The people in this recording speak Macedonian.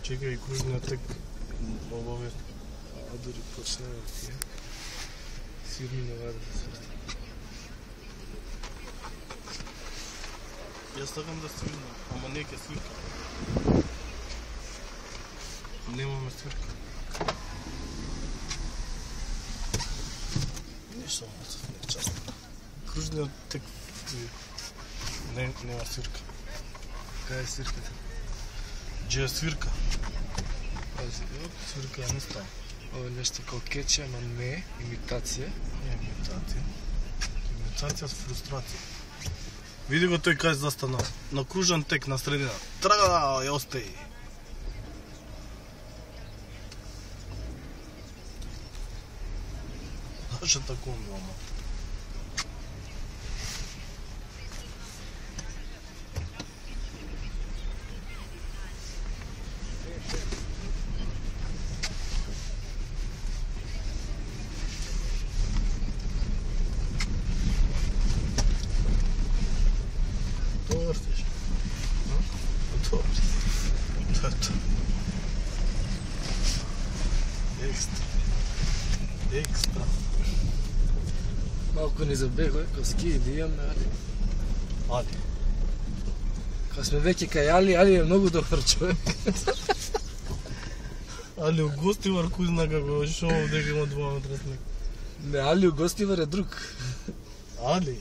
Чекай, кружниот тек обаве. А дори почне да тие. Сирни не ваде да се. Јас сакам да свирнам, ама не ќе свирка. Немаме свирка. Ништо не частно. Кружниот тек нема свирка. Кај е свирката? Где е свирка? Пази, свирка не става. Ова е нешто како кече, ама не имитација. Не имитација. Имитација с фрустрација. Види го тој кај застана. На кружен тек на средина. Трага, ја остаи. Зашто тако ми ама? Въртиш. Добре. Тато. Екстра. Екстра. Малко ни забегла, као ски да имаме, Али. Али. Као сме веќе кај Али, Али е многу добар човек. Али у Гостивар кој зна како шоу дека има 2 метра снег. Не, Али у Гостивар е друг. Али.